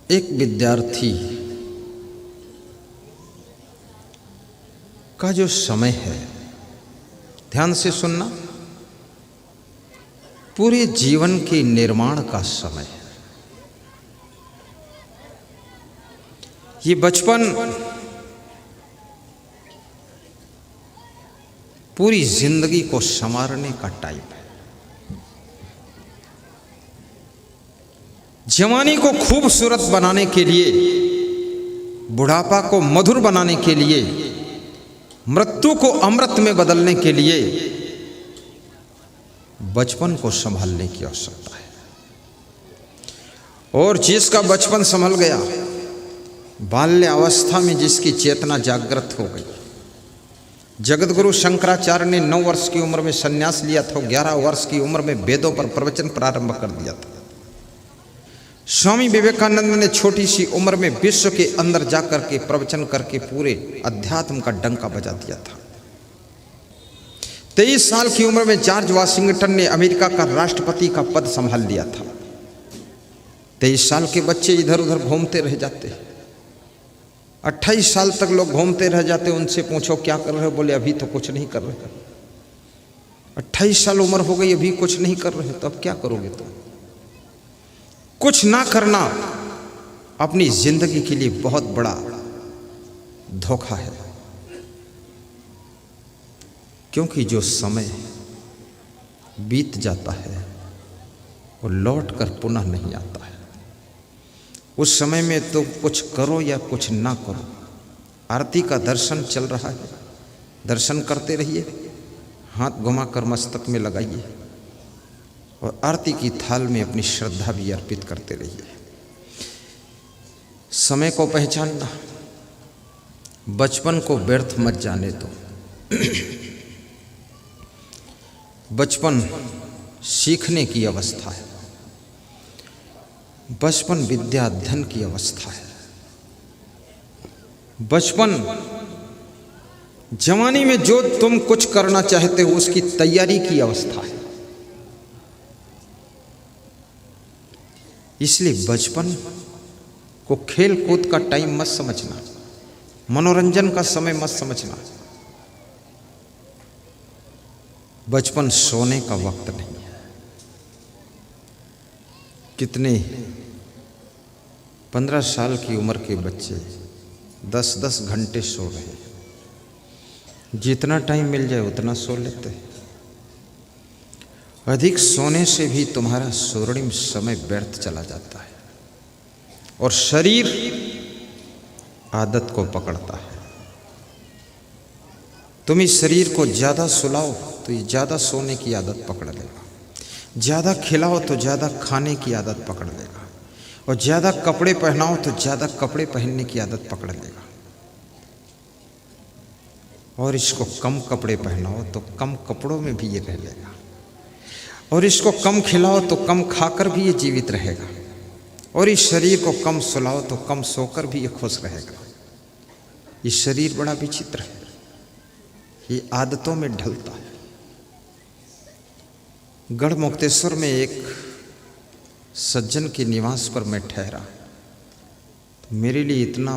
एक विद्यार्थी का जो समय है, ध्यान से सुनना, पूरे जीवन के निर्माण का समय है। ये बचपन पूरी जिंदगी को संवारने का टाइम है। जवानी को खूबसूरत बनाने के लिए, बुढ़ापा को मधुर बनाने के लिए, मृत्यु को अमृत में बदलने के लिए बचपन को संभालने की आवश्यकता है। और जिसका बचपन संभल गया, बाल्य अवस्था में जिसकी चेतना जागृत हो गई, जगतगुरु शंकराचार्य ने 9 वर्ष की उम्र में संन्यास लिया था, 11 वर्ष की उम्र में वेदों पर प्रवचन प्रारंभ कर दिया था। स्वामी विवेकानंद ने छोटी सी उम्र में विश्व के अंदर जाकर के प्रवचन करके पूरे अध्यात्म का डंका बजा दिया था। 23 साल की उम्र में जॉर्ज वाशिंगटन ने अमेरिका का राष्ट्रपति का पद संभाल लिया था। 23 साल के बच्चे इधर उधर घूमते रह जाते, 28 साल तक लोग घूमते रह जाते। उनसे पूछो क्या कर रहे हो, बोले अभी तो कुछ नहीं कर रहे। 28 साल उम्र हो गई, अभी कुछ नहीं कर रहे, तो अब क्या करोगे? तो कुछ ना करना अपनी जिंदगी के लिए बहुत बड़ा धोखा है, क्योंकि जो समय बीत जाता है वो लौट कर पुनः नहीं आता है। उस समय में तो कुछ करो या कुछ ना करो। आरती का दर्शन चल रहा है, दर्शन करते रहिए, हाथ घुमाकर मस्तक में लगाइए और आरती की थाल में अपनी श्रद्धा भी अर्पित करते रहिए। समय को पहचानना, बचपन को व्यर्थ मत जाने दो। बचपन सीखने की अवस्था है, बचपन विद्या अध्ययन की अवस्था है। बचपन जवानी में जो तुम कुछ करना चाहते हो उसकी तैयारी की अवस्था है। इसलिए बचपन को खेल कूद का टाइम मत समझना, मनोरंजन का समय मत समझना। बचपन सोने का वक्त नहीं है। कितने 15 साल की उम्र के बच्चे 10-10 घंटे सो रहे हैं। जितना टाइम मिल जाए उतना सो लेते हैं। अधिक सोने से भी तुम्हारा स्वर्णिम समय व्यर्थ चला जाता है और शरीर आदत को पकड़ता है। तुम इस शरीर को ज़्यादा सुलाओ तो ये ज़्यादा सोने की आदत पकड़ लेगा, ज़्यादा खिलाओ तो ज़्यादा खाने की आदत पकड़ लेगा, और ज़्यादा कपड़े पहनाओ तो ज़्यादा कपड़े पहनने की आदत पकड़ लेगा, और इसको कम कपड़े पहनाओ तो कम कपड़ों में भी ये रह लेगा, और इसको कम खिलाओ तो कम खाकर भी ये जीवित रहेगा, और इस शरीर को कम सुलाओ तो कम सोकर भी ये खुश रहेगा। ये शरीर बड़ा विचित्र है, ये आदतों में ढलता है। गढ़ मुक्तेश्वर में एक सज्जन के निवास पर मैं ठहरा, तो मेरे लिए इतना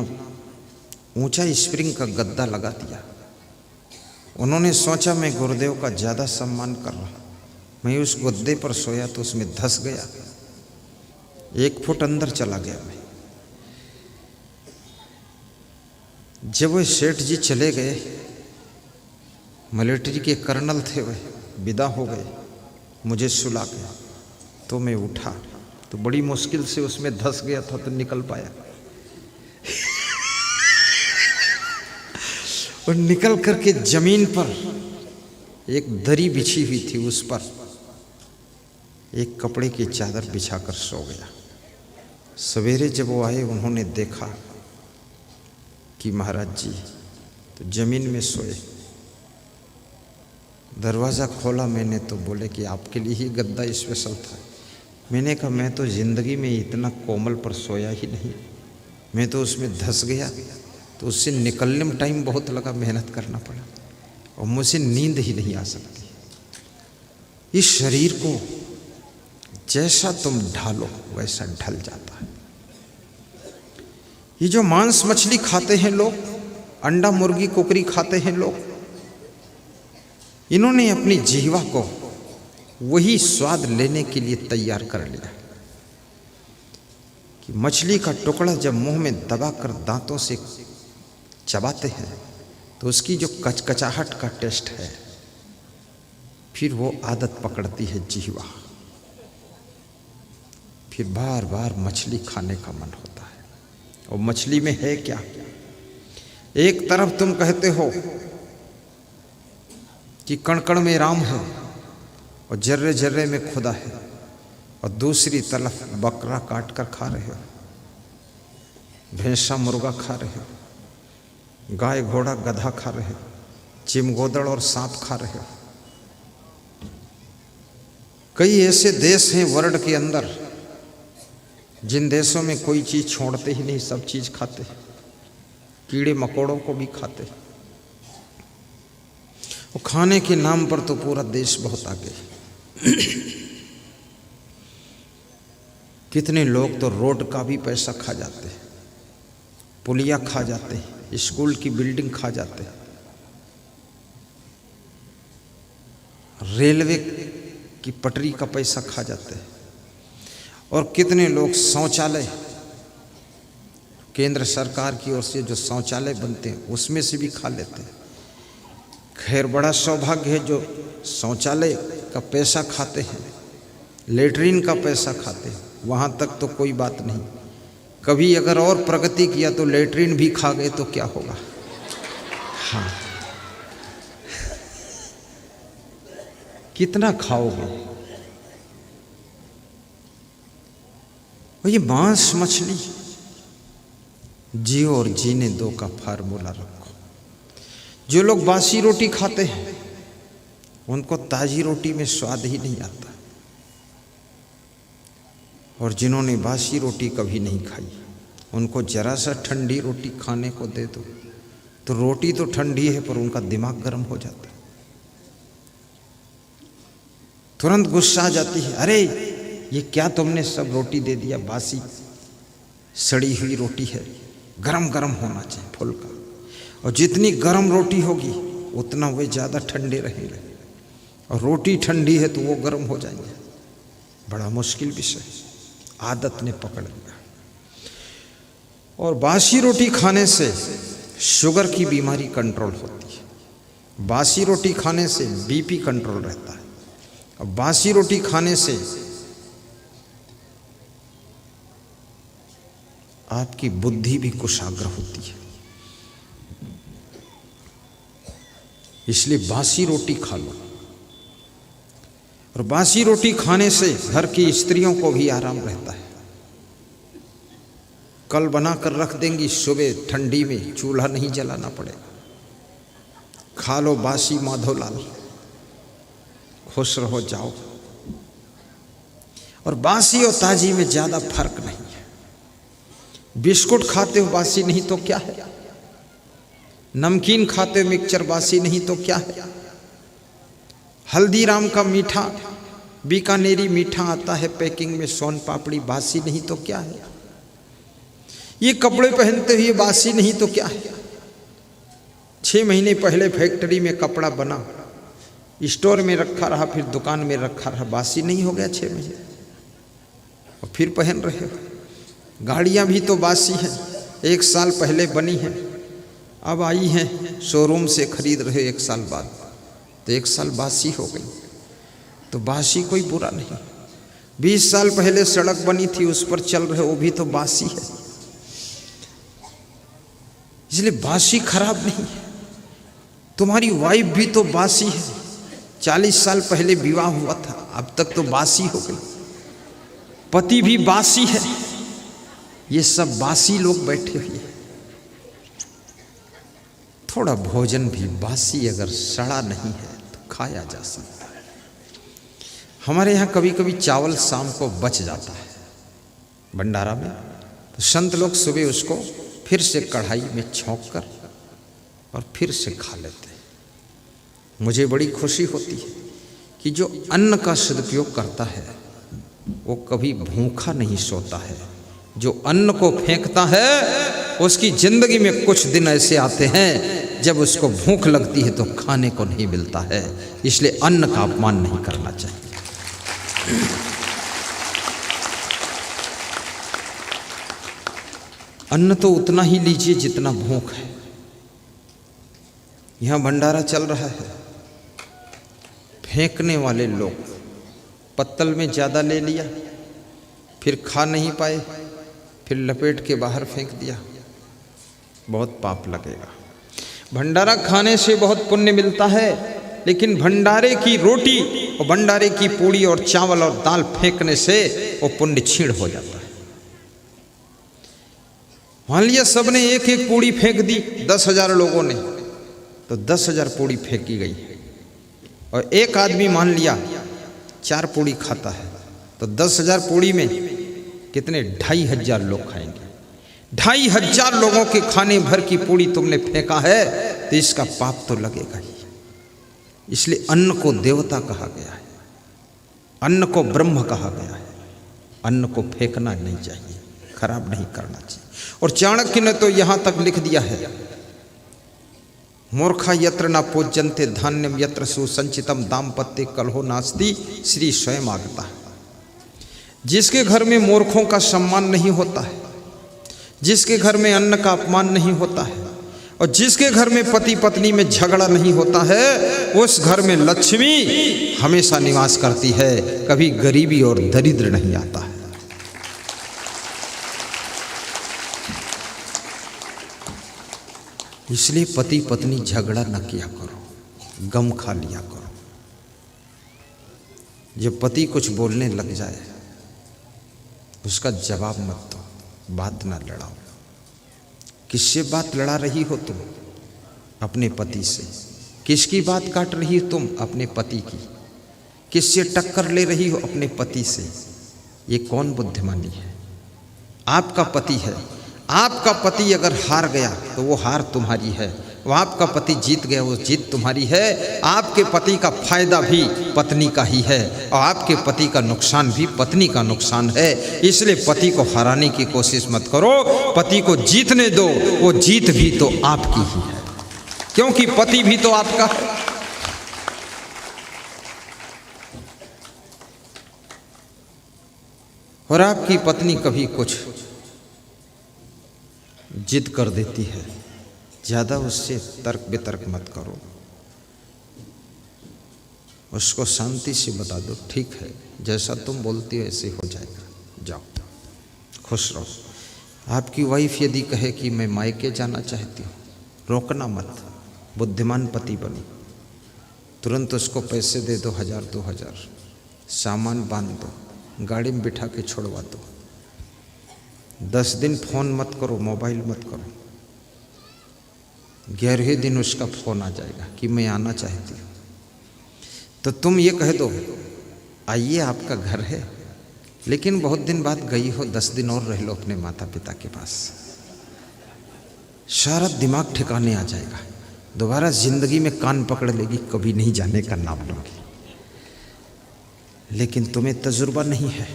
ऊंचा स्प्रिंग का गद्दा लगा दिया। उन्होंने सोचा मैं गुरुदेव का ज़्यादा सम्मान कर रहा, मैं उस गद्दे पर सोया तो उसमें धंस गया, 1 फुट अंदर चला गया मैं। जब वो सेठ जी चले गए, मिलिट्री के कर्नल थे, वह विदा हो गए, मुझे सुला गया, तो मैं उठा तो बड़ी मुश्किल से उसमें धंस गया था तो निकल पाया। और निकल करके जमीन पर एक दरी बिछी हुई थी, उस पर एक कपड़े की चादर बिछाकर सो गया। सवेरे जब वो आए, उन्होंने देखा कि महाराज जी तो जमीन में सोए। दरवाज़ा खोला मैंने तो बोले कि आपके लिए ही गद्दा स्पेशल था। मैंने कहा मैं तो ज़िंदगी में इतना कोमल पर सोया ही नहीं, मैं तो उसमें धंस गया, तो उससे निकलने में टाइम बहुत लगा, मेहनत करना पड़ा और मुझे नींद ही नहीं आ सकती। इस शरीर को जैसा तुम ढालो वैसा ढल जाता है। ये जो मांस मछली खाते हैं लोग, अंडा मुर्गी कुकरी खाते हैं लोग, इन्होंने अपनी जीवा को वही स्वाद लेने के लिए तैयार कर लिया कि मछली का टुकड़ा जब मुंह में दबाकर दांतों से चबाते हैं तो उसकी जो कचकचाहट का टेस्ट है, फिर वो आदत पकड़ती है जीवा, फिर बार बार मछली खाने का मन होता है। और मछली में है क्या? एक तरफ तुम कहते हो कि कण कण में राम है और जर्रे जर्रे में खुदा है, और दूसरी तरफ बकरा काट कर खा रहे हो, भैंसा मुर्गा खा रहे हो, गाय घोड़ा गधा खा रहे हो, चिमगोदड़ और सांप खा रहे हो। कई ऐसे देश हैं वर्ल्ड के अंदर जिन देशों में कोई चीज छोड़ते ही नहीं, सब चीज खाते हैं, कीड़े मकोड़ों को भी खाते हैं। और खाने के नाम पर तो पूरा देश बहुत आगे है। कितने लोग तो रोड का भी पैसा खा जाते हैं, पुलिया खा जाते हैं, स्कूल की बिल्डिंग खा जाते हैं, रेलवे की पटरी का पैसा खा जाते हैं। और कितने लोग शौचालय, केंद्र सरकार की ओर से जो शौचालय बनते हैं उसमें से भी खा लेते हैं। खैर बड़ा सौभाग्य है जो शौचालय का पैसा खाते हैं, लेटरिन का पैसा खाते हैं, वहाँ तक तो कोई बात नहीं। कभी अगर और प्रगति किया तो लेटरिन भी खा गए तो क्या होगा? हाँ, कितना खाओगे? और ये मांस मछली, जियो और जीने दो का फार्मूला रखो। जो लोग बासी रोटी खाते हैं उनको ताजी रोटी में स्वाद ही नहीं आता, और जिन्होंने बासी रोटी कभी नहीं खाई उनको जरा सा ठंडी रोटी खाने को दे दो तो रोटी तो ठंडी है पर उनका दिमाग गर्म हो जाता है, तुरंत गुस्सा आ जाती है, अरे ये क्या तुमने सब रोटी दे दिया, बासी सड़ी हुई रोटी है, गरम गरम होना चाहिए फुल्का। और जितनी गरम रोटी होगी उतना वे ज़्यादा ठंडे रहेंगे, और रोटी ठंडी है तो वो गरम हो जाएंगे। बड़ा मुश्किल विषय, आदत ने पकड़ लिया। और बासी रोटी खाने से शुगर की बीमारी कंट्रोल होती है, बासी रोटी खाने से बीपी कंट्रोल रहता है, और बासी रोटी खाने से आपकी बुद्धि भी कुशाग्र होती है। इसलिए बासी रोटी खा लो। और बासी रोटी खाने से घर की स्त्रियों को भी आराम रहता है, कल बना कर रख देंगी, सुबह ठंडी में चूल्हा नहीं जलाना पड़ेगा। खा लो बासी माधोलाल, खुश रहो जाओ। और बासी और ताजी में ज़्यादा फर्क नहीं है। बिस्कुट खाते हो बासी नहीं तो क्या है, नमकीन खाते हो मिक्सचर बासी नहीं तो क्या है, हल्दीराम का मीठा बीकानेरी मीठा आता है पैकिंग में, सोन पापड़ी बासी नहीं तो क्या है, ये कपड़े पहनते हुए बासी नहीं तो क्या है। 6 महीने पहले फैक्ट्री में कपड़ा बना, स्टोर में रखा रहा, फिर दुकान में रखा रहा, बासी नहीं हो गया 6 महीने, और फिर पहन रहे हो। गाड़ियाँ भी तो बासी हैं, 1 साल पहले बनी हैं, अब आई हैं, शोरूम से खरीद रहे 1 साल बाद, तो 1 साल बासी हो गई। तो बासी कोई बुरा नहीं। 20 साल पहले सड़क बनी थी, उस पर चल रहे, वो भी तो बासी है। इसलिए बासी खराब नहीं है। तुम्हारी वाइफ भी तो बासी है, 40 साल पहले विवाह हुआ था, अब तक तो बासी हो गई। पति भी बासी है, ये सब बासी लोग बैठे हुए। थोड़ा भोजन भी बासी अगर सड़ा नहीं है तो खाया जा सकता है। हमारे यहाँ कभी कभी चावल शाम को बच जाता है भंडारा में, तो संत लोग सुबह उसको फिर से कढ़ाई में छौंक कर और फिर से खा लेते हैं। मुझे बड़ी खुशी होती है कि जो अन्न का सदुपयोग करता है वो कभी भूखा नहीं सोता है, जो अन्न को फेंकता है उसकी जिंदगी में कुछ दिन ऐसे आते हैं जब उसको भूख लगती है तो खाने को नहीं मिलता है। इसलिए अन्न का अपमान नहीं करना चाहिए। अन्न तो उतना ही लीजिए जितना भूख है। यहां भंडारा चल रहा है, फेंकने वाले लोग पत्तल में ज़्यादा ले लिया, फिर खा नहीं पाए, फिर लपेट के बाहर फेंक दिया, बहुत पाप लगेगा। भंडारा खाने से बहुत पुण्य मिलता है, लेकिन भंडारे की रोटी और भंडारे की पूड़ी और चावल और दाल फेंकने से वो पुण्य छीण हो जाता है। मान लिया सबने एक एक पूड़ी फेंक दी, 10,000 लोगों ने, तो 10,000 पूड़ी फेंकी गई। और एक आदमी मान लिया 4 पूड़ी खाता है, तो 10,000 पूड़ी में कितने 2,500 लोग खाएंगे। 2,500 लोगों के खाने भर की पूड़ी तुमने फेंका है, तो इसका पाप तो लगेगा ही। इसलिए अन्न को देवता कहा गया है, अन्न को ब्रह्म कहा गया है। अन्न को फेंकना नहीं चाहिए, खराब नहीं करना चाहिए। और चाणक्य ने तो यहां तक लिख दिया है, मूर्खा यत्र न पूज्यन्ते धान्यम यत्र सुसंचितम दाम्पत्य कलहो नास्ति श्री स्वयं आगता। जिसके घर में मूर्खों का सम्मान नहीं होता है, जिसके घर में अन्न का अपमान नहीं होता है, और जिसके घर में पति पत्नी में झगड़ा नहीं होता है, उस घर में लक्ष्मी हमेशा निवास करती है, कभी गरीबी और दरिद्र नहीं आता है। इसलिए पति पत्नी झगड़ा न किया करो, गम खा लिया करो। जब पति कुछ बोलने लग जाए उसका जवाब मत दो, बात ना लड़ाओ। किससे बात लड़ा रही हो तुम? अपने पति से। किसकी बात काट रही हो तुम? अपने पति की। किससे टक्कर ले रही हो? अपने पति से। ये कौन बुद्धिमानी है? आपका पति है, आपका पति अगर हार गया तो वो हार तुम्हारी है, वो आपका पति जीत गया वो जीत तुम्हारी है। आपके पति का फायदा भी पत्नी का ही है, और आपके पति का नुकसान भी पत्नी का नुकसान है। इसलिए पति को हराने की कोशिश मत करो, पति को जीतने दो। वो जीत भी तो आपकी ही है, क्योंकि पति भी तो आपका है। और आपकी पत्नी कभी कुछ जिद कर देती है, ज़्यादा उससे तर्क वितर्क मत करो, उसको शांति से बता दो, ठीक है जैसा तुम बोलती हो ऐसे हो जाएगा, जाओ खुश रहो। आपकी वाइफ यदि कहे कि मैं मायके जाना चाहती हूँ, रोकना मत, बुद्धिमान पति बनो। तुरंत उसको पैसे दे दो, 1,000-2,000, सामान बांध दो, गाड़ी में बिठा के छोड़वा दो। 10 दिन फ़ोन मत करो, मोबाइल मत करो। 11वें दिन उसका फ़ोन आ जाएगा कि मैं आना चाहती हूँ, तो तुम ये कह दो आइए आपका घर है, लेकिन बहुत दिन बाद गई हो, 10 दिन और रह लो अपने माता पिता के पास। सारा दिमाग ठिकाने आ जाएगा, दोबारा ज़िंदगी में कान पकड़ लेगी, कभी नहीं जाने का नाम लूँगी। लेकिन तुम्हें तजुर्बा नहीं है,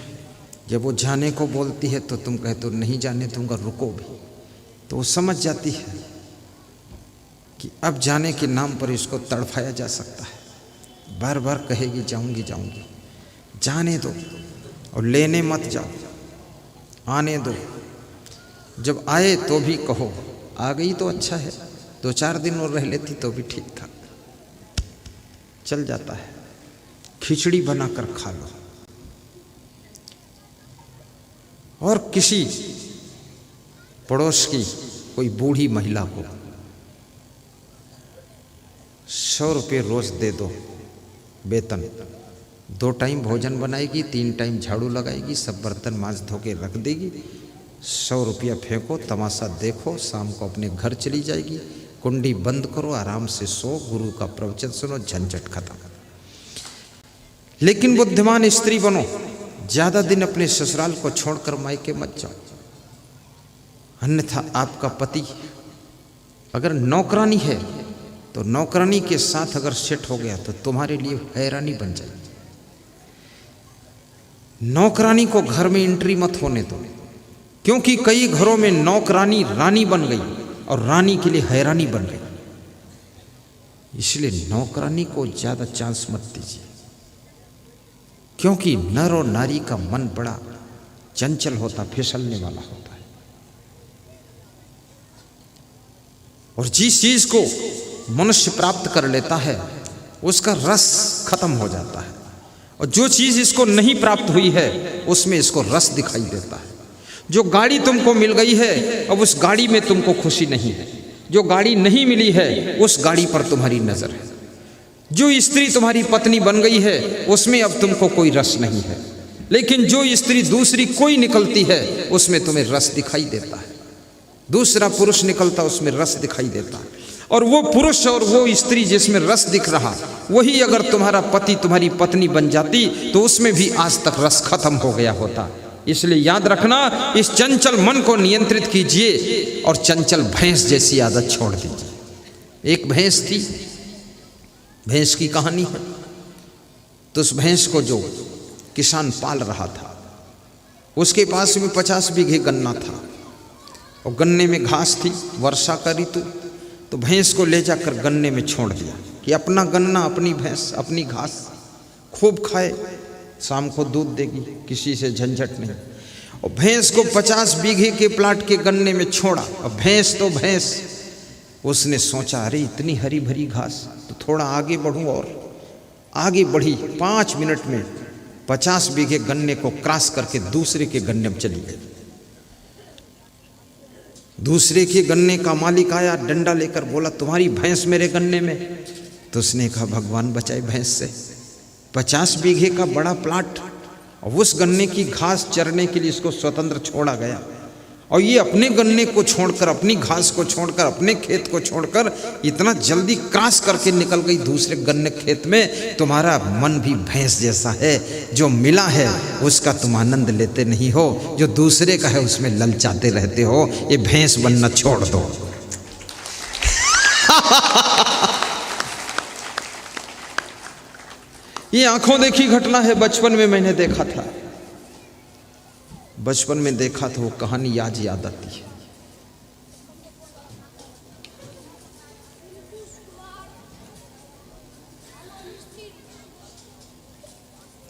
जब वो जाने को बोलती है तो तुम कहते हो नहीं जाने दूंगा, रुको भी, तो वो समझ जाती है कि अब जाने के नाम पर इसको तड़फाया जा सकता है। बार बार कहेगी जाऊंगी जाऊंगी, जाने दो और लेने मत जाओ, आने दो। जब आए तो भी कहो आ गई तो अच्छा है, 2-4 दिन और रह लेती तो भी ठीक था, चल जाता है। खिचड़ी बनाकर खा लो। और किसी पड़ोस की कोई बूढ़ी महिला को 100 रुपये रोज दे दो वेतन, 2 टाइम भोजन बनाएगी, 3 टाइम झाड़ू लगाएगी, सब बर्तन मांज धो के रख देगी। 100 रुपया फेंको, तमाशा देखो, शाम को अपने घर चली जाएगी। कुंडी बंद करो, आराम से सो, गुरु का प्रवचन सुनो, झंझट खत्म। लेकिन बुद्धिमान स्त्री बनो, ज़्यादा दिन अपने ससुराल को छोड़कर मायके मत जाओ। अन्यथा आपका पति अगर नौकरानी है तो नौकरानी के साथ अगर सेट हो गया तो तुम्हारे लिए हैरानी बन जाएगी। नौकरानी को घर में एंट्री मत होने दो, क्योंकि कई घरों में नौकरानी रानी बन गई और रानी के लिए हैरानी बन गई। इसलिए नौकरानी को ज्यादा चांस मत दीजिए, क्योंकि नर और नारी का मन बड़ा चंचल होता, फिसलने वाला होता है। और जिस चीज को मनुष्य प्राप्त कर लेता है उसका रस खत्म हो जाता है, और जो चीज इसको नहीं प्राप्त हुई है उसमें इसको रस दिखाई देता है। जो गाड़ी तुमको मिल गई है अब उस गाड़ी में तुमको खुशी नहीं है, जो गाड़ी नहीं मिली है उस गाड़ी पर तुम्हारी नजर है। जो स्त्री तुम्हारी पत्नी बन गई है उसमें अब तुमको कोई रस नहीं है, लेकिन जो स्त्री दूसरी कोई निकलती है उसमें तुम्हें रस दिखाई देता है। दूसरा पुरुष निकलता उसमें रस दिखाई देता है। और वो पुरुष और वो स्त्री जिसमें रस दिख रहा, वही अगर तुम्हारा पति तुम्हारी पत्नी बन जाती तो उसमें भी आज तक रस खत्म हो गया होता। इसलिए याद रखना, इस चंचल मन को नियंत्रित कीजिए और चंचल भैंस जैसी आदत छोड़ दीजिए। एक भैंस थी, भैंस की कहानी है। तो उस भैंस को जो किसान पाल रहा था उसके पास में 50 बीघे गन्ना था और गन्ने में घास थी। वर्षा का ऋतु, तो भैंस को ले जाकर गन्ने में छोड़ दिया कि अपना गन्ना, अपनी भैंस, अपनी घास खूब खाए, शाम को दूध देगी, किसी से झंझट नहीं। और भैंस को 50 बीघे के प्लाट के गन्ने में छोड़ा। और भैंस तो भैंस, उसने सोचा अरे इतनी हरी भरी घास, तो थोड़ा आगे बढ़ूं, और आगे बढ़ी। 5 मिनट में 50 बीघे गन्ने को क्रॉस करके दूसरे के गन्ने में चली गई। दूसरे के गन्ने का मालिक आया, डंडा लेकर बोला तुम्हारी भैंस मेरे गन्ने में। तो उसने कहा भगवान बचाए भैंस से, 50 बीघे का बड़ा प्लाट और उस गन्ने की घास चरने के लिए इसको स्वतंत्र छोड़ा गया, और ये अपने गन्ने को छोड़कर, अपनी घास को छोड़कर, अपने खेत को छोड़कर इतना जल्दी क्रॉस करके निकल गई दूसरे गन्ने खेत में। तुम्हारा मन भी भैंस जैसा है, जो मिला है उसका तुम आनंद लेते नहीं हो, जो दूसरे का है उसमें ललचाते रहते हो। ये भैंस बनना छोड़ दो। ये आंखों देखी घटना है। बचपन में मैंने देखा था, बचपन में देखा था, वो कहानी आज याद आती है।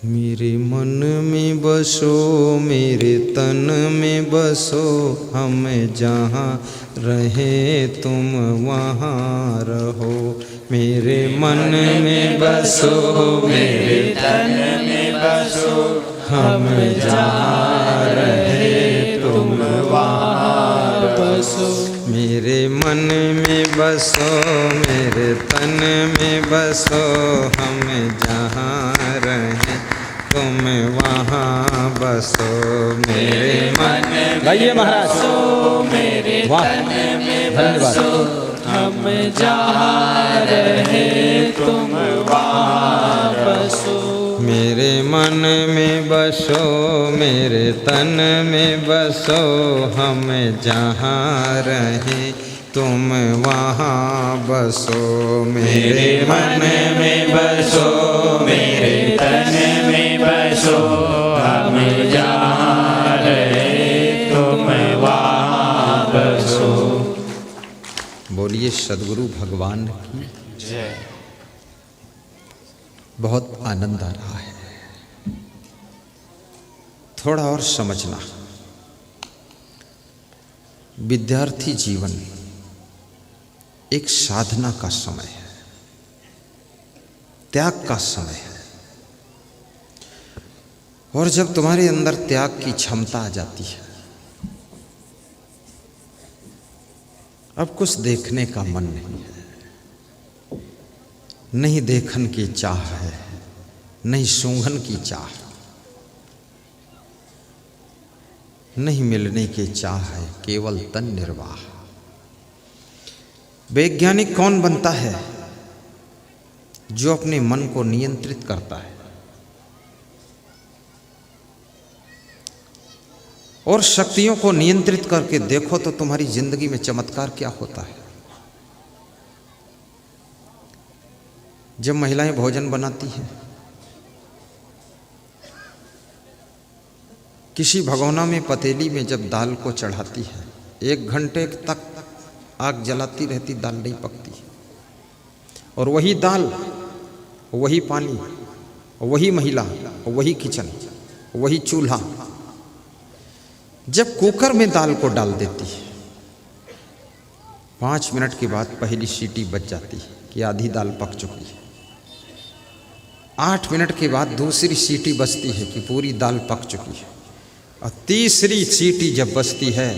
मेरे मन में बसो, मेरे तन में बसो, हम जहाँ रहे तुम वहाँ रहो। मेरे मन में बसो, मेरे तन में बसो, हम जहाँ रहे तुम वहाँ बसो। मेरे मन में बसो, मेरे तन में बसो, हम जहाँ रहे तुम वहाँ बसो। मेरे मन में गाइए महाराज, मेरे तन में बसो, हम जहाँ रहे तुम वहाँ बसो। मेरे मन में बसो, मेरे तन में बसो, हम जहाँ रहे तुम वहाँ बसो। मेरे मन में बसो, मेरे तन में बसो, हम जहाँ रहे तुम वहाँ बसो। बोलिए सद्गुरु भगवान की जय। बहुत आनंद आ रहा है, थोड़ा और समझना। विद्यार्थी जीवन एक साधना का समय है, त्याग का समय है। और जब तुम्हारे अंदर त्याग की क्षमता आ जाती है, अब कुछ देखने का मन नहीं है, नहीं देखन की चाह है, नहीं सूंघन की चाह, नहीं मिलने की चाह है, केवल तन निर्वाह। वैज्ञानिक कौन बनता है? जो अपने मन को नियंत्रित करता है और शक्तियों को नियंत्रित करके देखो तो तुम्हारी जिंदगी में चमत्कार क्या होता है। जब महिलाएं भोजन बनाती हैं किसी भगोना में पतीली में जब दाल को चढ़ाती है, 1 घंटे तक आग जलाती रहती, दाल नहीं पकती। और वही दाल, वही पानी, वही महिला, वही किचन, वही चूल्हा, जब कुकर में दाल को डाल देती है, 5 मिनट के बाद पहली सीटी बज जाती है कि आधी दाल पक चुकी है। 8 मिनट के बाद दूसरी सीटी बजती है कि पूरी दाल पक चुकी है। और तीसरी सीटी जब बजती है,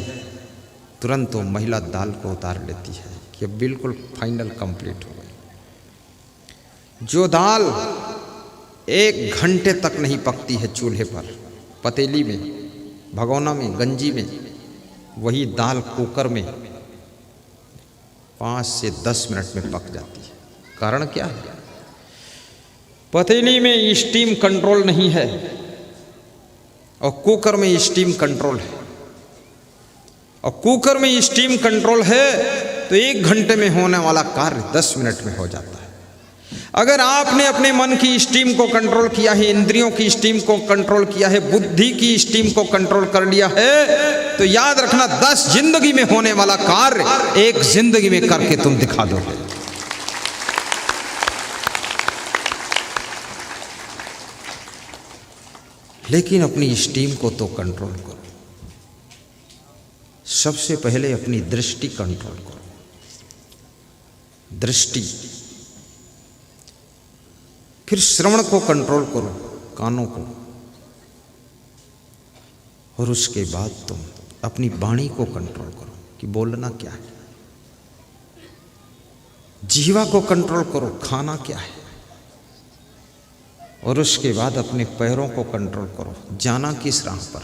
तुरंत वो महिला दाल को उतार लेती है कि अब बिल्कुल फाइनल कंप्लीट हो गई। जो दाल 1 घंटे तक नहीं पकती है चूल्हे पर, पतीली में, भगोना में, गंजी में, वही दाल कुकर में 5 से 10 मिनट में पक जाती है। कारण क्या है? पतीली में स्टीम कंट्रोल नहीं है और कुकर में स्टीम कंट्रोल है। और कुकर में स्टीम कंट्रोल है तो 1 घंटे में होने वाला कार्य 10 मिनट में हो जाता है। अगर आपने अपने मन की स्टीम को कंट्रोल किया है, इंद्रियों की स्टीम को कंट्रोल किया है, बुद्धि की स्टीम को कंट्रोल कर लिया है, तो याद रखना 10 जिंदगी में होने वाला कार्य 1 जिंदगी में करके तुम दिखा दोगे। लेकिन अपनी स्टीम को तो कंट्रोल करो। सबसे पहले अपनी दृष्टि कंट्रोल करो। दृष्टि, फिर श्रवण को कंट्रोल करो, कानों को, और उसके बाद तुम अपनी वाणी को कंट्रोल करो कि बोलना क्या है। जीवा को कंट्रोल करो, खाना क्या है। और उसके बाद अपने पैरों को कंट्रोल करो, जाना किस राह पर।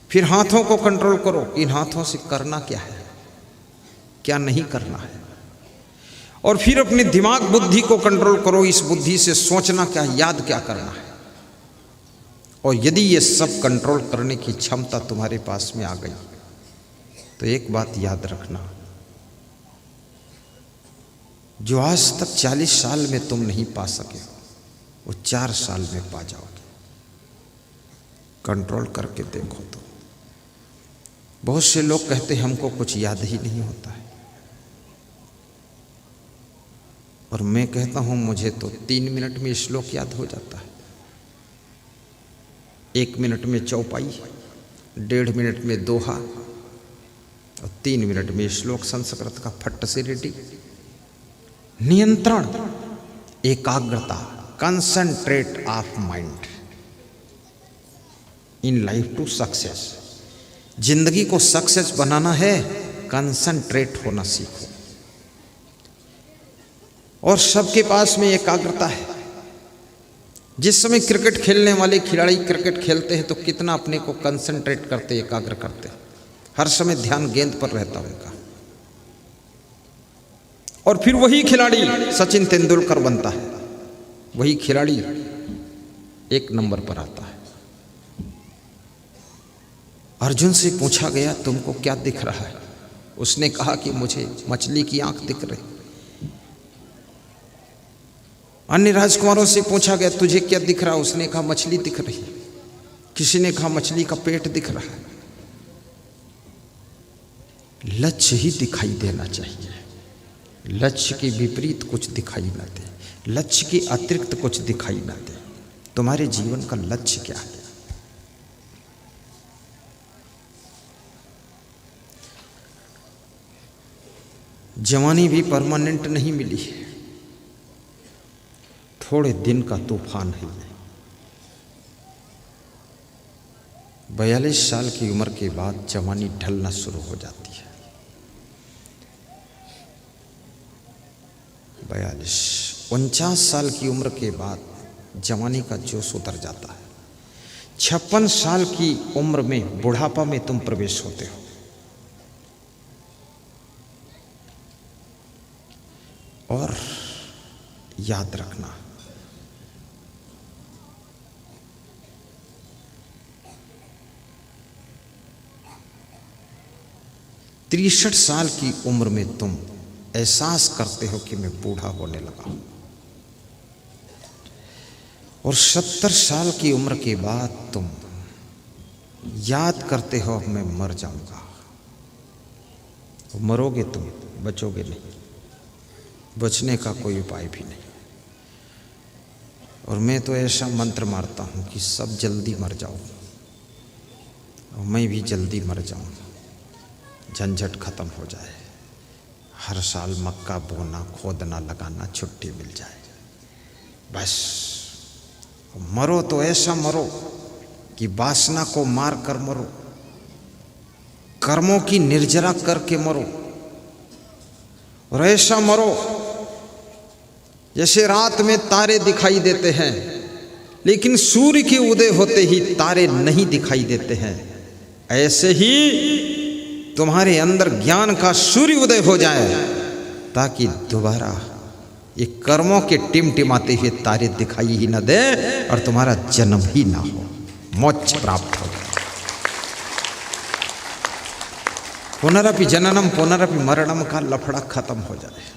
फिर हाथों को कंट्रोल करो, इन हाथों से करना क्या है, क्या नहीं करना है। और फिर अपने दिमाग बुद्धि को कंट्रोल करो, इस बुद्धि से सोचना क्या है, याद क्या करना है। और यदि ये सब कंट्रोल करने की क्षमता तुम्हारे पास में आ गई तो एक बात याद रखना, जो आज तक 40 साल में तुम नहीं पा सके वो 4 साल में पा जाओगे। कंट्रोल करके देखो तो। बहुत से लोग कहते हैं हमको कुछ याद ही नहीं होता है, और मैं कहता हूं मुझे तो 3 मिनट में श्लोक याद हो जाता है, 1 मिनट में चौपाई, 1.5 मिनट में दोहा, और 3 मिनट में श्लोक संस्कृत का फट से रेडी। नियंत्रण, एकाग्रता, concentrate of mind in life to success. जिंदगी को सक्सेस बनाना है, कंसंट्रेट होना सीखो। और सबके पास में एकाग्रता है। जिस समय क्रिकेट खेलने वाले खिलाड़ी क्रिकेट खेलते हैं तो कितना अपने को कंसंट्रेट करते, एकाग्र करते, हर समय ध्यान गेंद पर रहता उनका। और फिर वही खिलाड़ी सचिन तेंदुलकर बनता है, वही खिलाड़ी 1 नंबर पर आता है। अर्जुन से पूछा गया तुमको क्या दिख रहा है, उसने कहा कि मुझे मछली की आंख दिख रही। अन्य राजकुमारों से पूछा गया तुझे क्या दिख रहा है, उसने कहा मछली दिख रही। किसी ने कहा मछली का पेट दिख रहा है। लक्ष्य ही दिखाई देना चाहिए, लक्ष्य के विपरीत कुछ दिखाई ना दे, लक्ष्य के अतिरिक्त कुछ दिखाई ना दे। तुम्हारे जीवन का लक्ष्य क्या है? जवानी भी परमानेंट नहीं मिली है, थोड़े दिन का तूफान है। 42 साल की उम्र के बाद जवानी ढलना शुरू हो जाती है। 49 साल की उम्र के बाद जवानी का जोश उतर जाता है। 56 साल की उम्र में बुढ़ापा में तुम प्रवेश होते हो। और याद रखना, तिरसठ साल की उम्र में तुम एहसास करते हो कि मैं बूढ़ा होने लगा हूं। और 70 साल की उम्र के बाद तुम याद करते हो अब मैं मर जाऊंगा। मरोगे तुम, बचोगे नहीं, बचने का कोई उपाय भी नहीं। और मैं तो ऐसा मंत्र मारता हूँ कि सब जल्दी मर जाओ और मैं भी जल्दी मर जाऊँ, झंझट खत्म हो जाए, हर साल मक्का बोना, खोदना, लगाना, छुट्टी मिल जाए, बस। मरो तो ऐसा मरो कि वासना को मार कर मरो, कर्मों की निर्जरा करके मरो, और ऐसा मरो जैसे रात में तारे दिखाई देते हैं लेकिन सूर्य के उदय होते ही तारे नहीं दिखाई देते हैं, ऐसे ही तुम्हारे अंदर ज्ञान का सूर्य उदय हो जाए ताकि दोबारा ये कर्मों के टिमटिमाते हुए तारे दिखाई ही न दे और तुम्हारा जन्म ही ना हो, मोक्ष प्राप्त हो। पुनरपि जननम पुनरपि मरणम का लफड़ा खत्म हो जाए।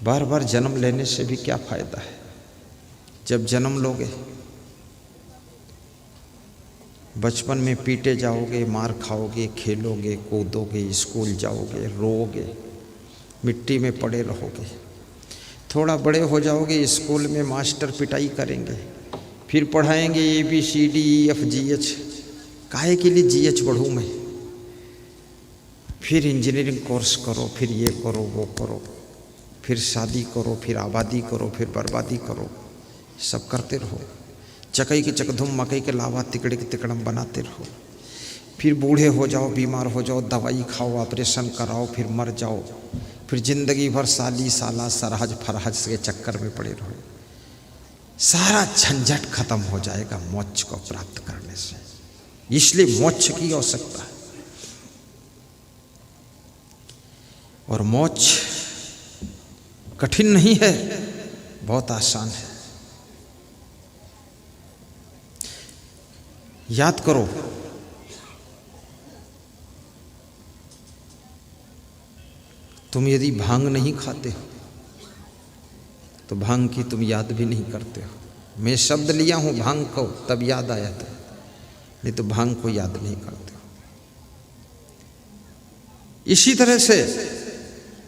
बार बार जन्म लेने से भी क्या फायदा है? जब जन्म लोगे बचपन में पीटे जाओगे, मार खाओगे, खेलोगे, कूदोगे, स्कूल जाओगे, रोओगे, मिट्टी में पड़े रहोगे। थोड़ा बड़े हो जाओगे, स्कूल में मास्टर पिटाई करेंगे, फिर पढ़ाएंगे ABCDEFGH। काहे के लिए GH पढ़ूँ मैं? फिर इंजीनियरिंग कोर्स करो, फिर ये करो, वो करो, फिर शादी करो, फिर आबादी करो, फिर बर्बादी करो, सब करते रहो। चकई के चकधुम, मकई के लावा, तिकड़े के तिकड़म बनाते रहो। फिर बूढ़े हो जाओ, बीमार हो जाओ, दवाई खाओ, ऑपरेशन कराओ, फिर मर जाओ, फिर जिंदगी भर साली साला सरहज फरहज के चक्कर में पड़े रहो। सारा झंझट खत्म हो जाएगा मोक्ष को प्राप्त करने से। इसलिए मोक्ष की आवश्यकता है। और मोक्ष कठिन नहीं है, बहुत आसान है। याद करो, तुम यदि भांग नहीं खाते हो तो भांग की तुम याद भी नहीं करते हो। मैं शब्द लिया हूं भांग को, तब याद आया था, नहीं तो भांग को याद नहीं करते हो। इसी तरह से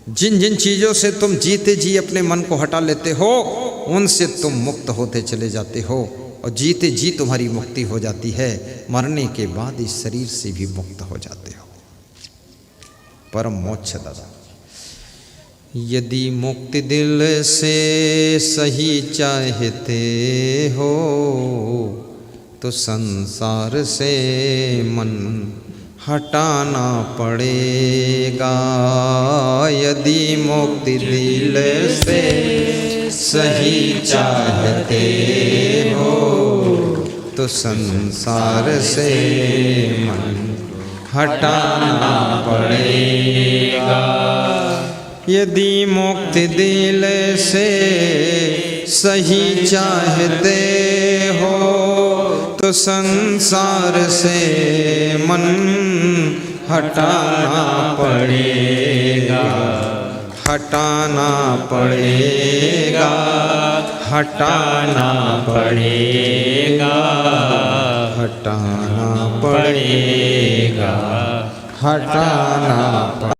जिन जिन चीजों से तुम जीते जी अपने मन को हटा लेते हो, उनसे तुम मुक्त होते चले जाते हो, और जीते जी तुम्हारी मुक्ति हो जाती है। मरने के बाद इस शरीर से भी मुक्त हो जाते हो। परम मोक्ष दादा। यदि मुक्ति दिल से सही चाहते हो तो संसार से मन हटाना पड़ेगा। यदि मुक्ति दिल से सही चाहते हो तो संसार से मन हटाना पड़ेगा। यदि मुक्ति दिल से सही चाहते हो तो संसार से मन हटाना पड़ेगा, हटाना पड़ेगा, हटाना पड़ेगा, हटाना पड़ेगा, हटाना पड़ेगा।